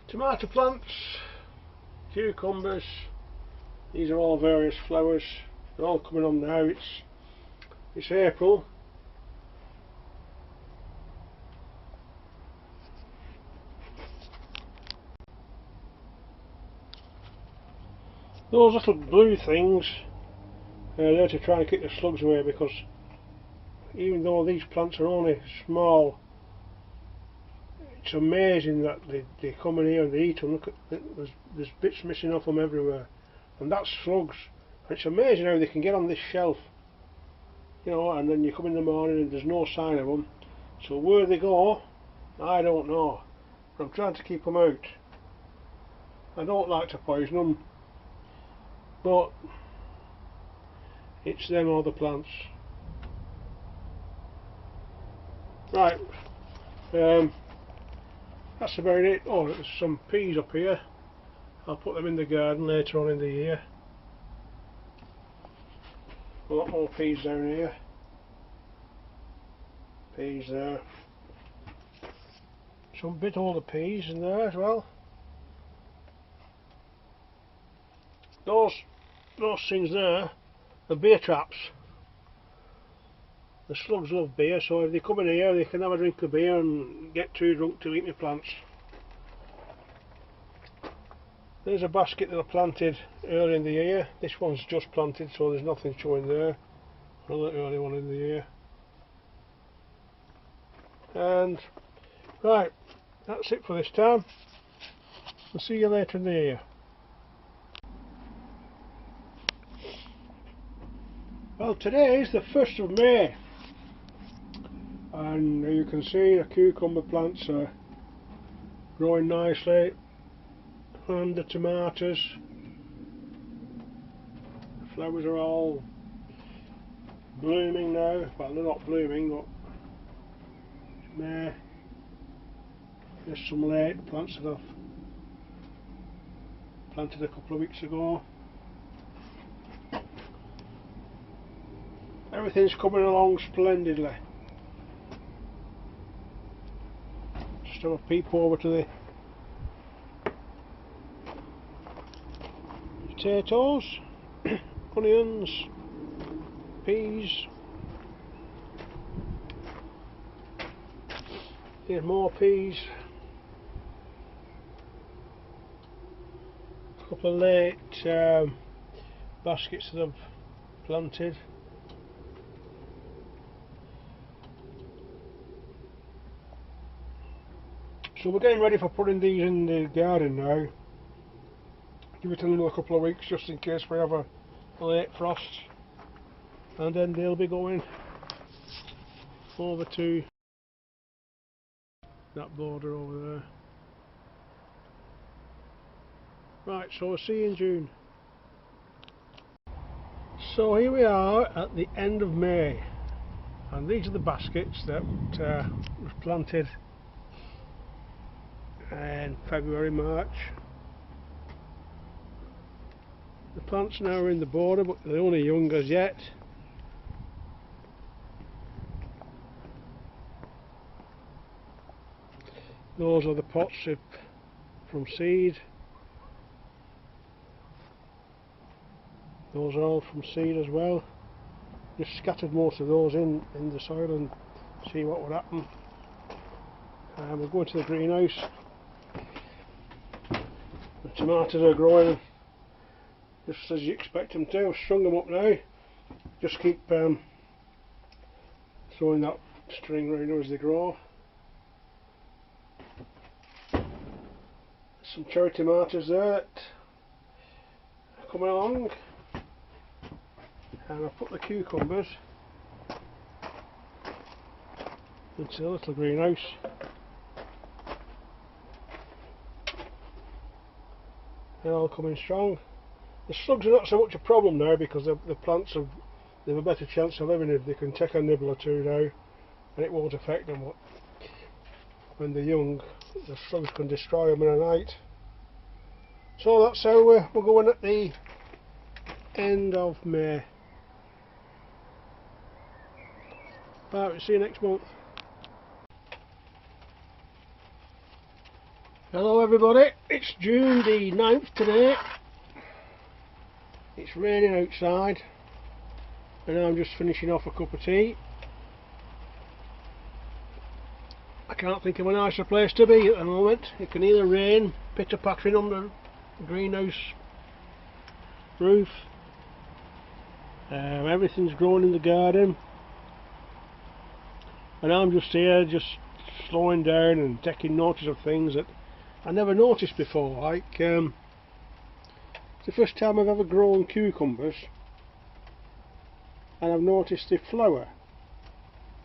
Tomato plants, cucumbers, these are all various flowers. They're all coming on now. It's April. Those little blue things are there to try and keep the slugs away, because even though these plants are only small, it's amazing that they come in here and they eat them. Look at, there's bits missing off them everywhere, and that's slugs. And it's amazing how they can get on this shelf, you know, and then you come in the morning and there's no sign of them. So where they go, I don't know. But I'm trying to keep them out. I don't like to poison them, but it's them or the plants. Right, that's about it. Oh, there's some peas up here. I'll put them in the garden later on in the year. A lot more peas down here. Peas there. Some bit older peas in there as well. Those things there are beer traps. The slugs love beer, so if they come in here they can have a drink of beer and get too drunk to eat my plants. There's a basket that I planted early in the year. This one's just planted, so there's nothing showing there. Another early one in the year. And right, that's it for this time. I'll see you later in the year. Well, today is the 1st of May, and you can see the cucumber plants are growing nicely, and the tomatoes, the flowers are all blooming now. Well, they're not blooming, but it's May. There's some late plants that I've planted a couple of weeks ago. Everything's coming along splendidly. Just have a peep over to the potatoes, onions, peas. Here's more peas. A couple of late baskets that I've planted. So we're getting ready for putting these in the garden now. Give it another couple of weeks just in case we have a late frost, and then they'll be going over to that border over there. Right, so we'll see you in June. So here we are at the end of May, and these are the baskets that was planted in February, March. The plants now are in the border, but they're only young as yet. Those are the pots from seed. Those are all from seed as well. Just scattered most of those in the soil and see what would happen. We're going to the greenhouse. The tomatoes are growing just as you expect them to. I've strung them up now. Just keep throwing that string around as they grow. Some cherry tomatoes there that are coming along. And I've put the cucumbers into the little greenhouse. They're all coming strong. The slugs are not so much a problem now because the plants they've a better chance of living if they can take a nibble or two now, and it won't affect them. But when they're young, the slugs can destroy them in a night. So that's how we're going at the end of May. Right, we'll see you next month. Hello everybody, it's June the 9th today. It's raining outside and I'm just finishing off a cup of tea. I can't think of a nicer place to be at the moment. It can either rain, pitter pattering on the greenhouse roof. Everything's growing in the garden and I'm just here just slowing down and taking notice of things that I never noticed before, like it's the first time I've ever grown cucumbers and I've noticed they flower,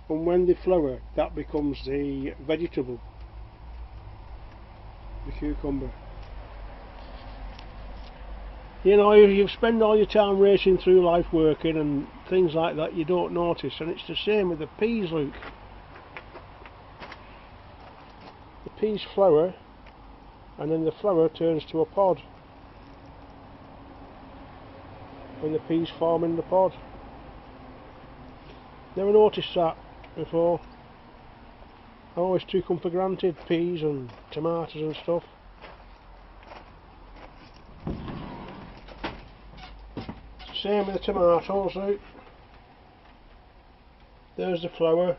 and when they flower that becomes the vegetable, the cucumber. You know, you spend all your time racing through life working and things like that, you don't notice, and it's the same with the peas. Look, the peas flower and then the flower turns to a pod when the peas form in the pod. Never noticed that before. I always took them for granted, peas and tomatoes and stuff. It's the same with the tomatoes. Look, there's the flower,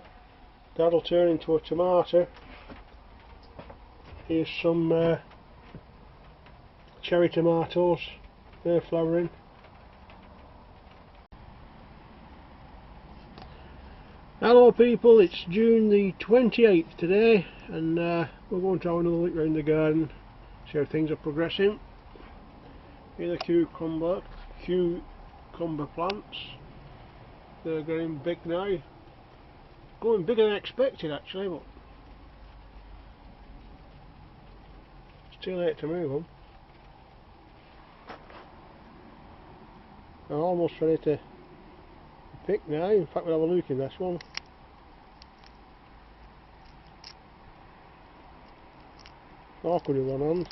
that'll turn into a tomato. Here's some cherry tomatoes, they're flowering. Hello people, it's June the 28th today and we're going to have another look around the garden, see how things are progressing. Here are the cucumber plants, they're getting big now, going bigger than expected actually, but it's too late to move them. I'm almost ready to pick now. In fact, we'll have a look in this one. Awkward in one hand.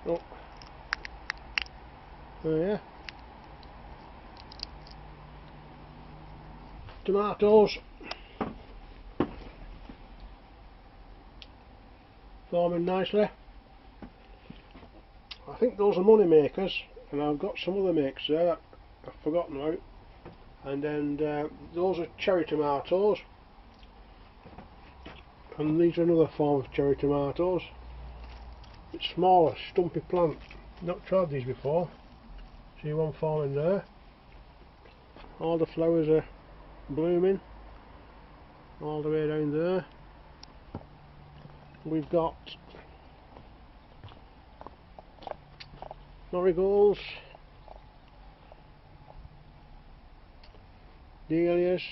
Oh, yeah. Tomatoes forming nicely. I think those are money makers, and I've got some other makers there that I've forgotten about. And then those are cherry tomatoes, and these are another form of cherry tomatoes. It's smaller, stumpy plant. Not tried these before. See one forming there. All the flowers are blooming all the way down there. We've got marigolds, dahlias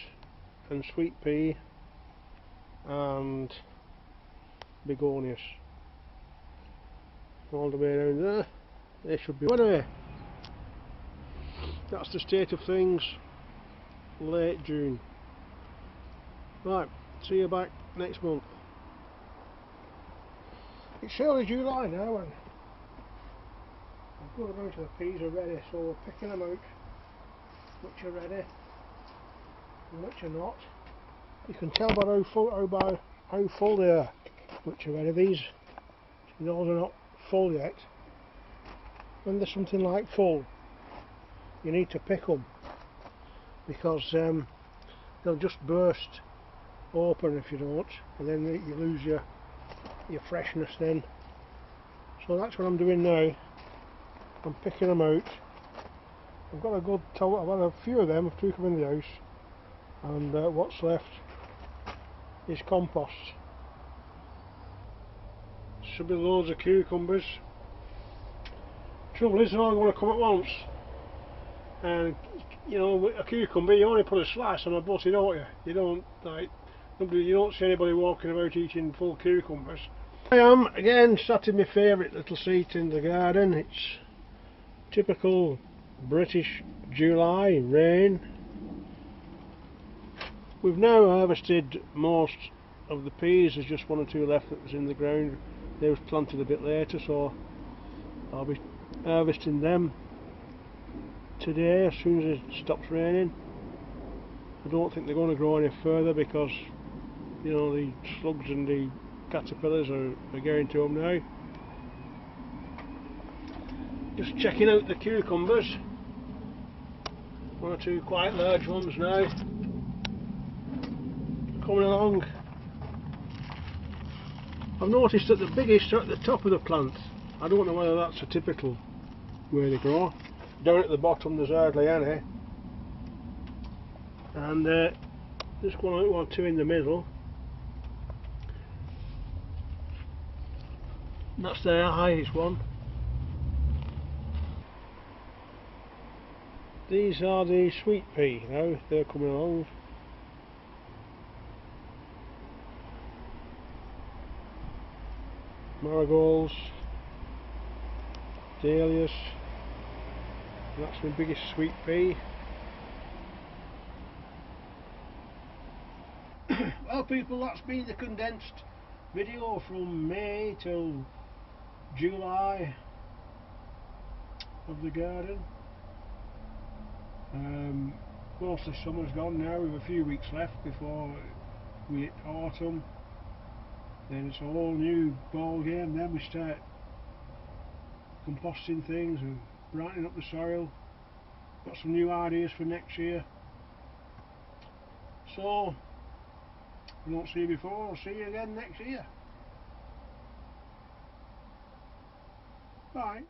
and sweet pea and begonias all the way down there. They should be. Anyway, that's the state of things late June. Right, see you back next month. It's early July now and a good amount of the peas are ready, so we're picking them out, which are ready and which are not. You can tell by how full they are, which are ready. These are not full yet. When they're something like full, you need to pick them because they'll just burst open if you don't, and then you lose your freshness then. So that's what I'm doing now. I'm picking them out. I've got a good total. I've had a few of them. I've took them in the house, and what's left is compost. Should be loads of cucumbers. Trouble is, they're all going to come at once, and you know, with a cucumber you only put a slice on a butty, don't you? You don't you don't see anybody walking about eating full cucumbers. I am again sat in my favourite little seat in the garden. It's typical British July rain. We've now harvested most of the peas. There's just one or two left that was in the ground. They was planted a bit later, so I'll be harvesting them today as soon as it stops raining. I don't think they're going to grow any further because you know, the slugs and the caterpillars are getting to them now. Just checking out the cucumbers. One or two quite large ones now coming along. I've noticed that the biggest are at the top of the plant. I don't know whether that's a typical way they grow. Down at the bottom there's hardly any, and there's one or two in the middle. That's the highest one. These are the sweet pea now, they're coming along. Marigolds, dahlias, that's my biggest sweet pea. Well people, that's been the condensed video from May till July of the garden. Most of summer's gone now, we have a few weeks left before we hit autumn. Then it's a whole new ball game. Then we start composting things and brightening up the soil. Got some new ideas for next year. So, if I don't see you before, I'll see you again next year. Bye.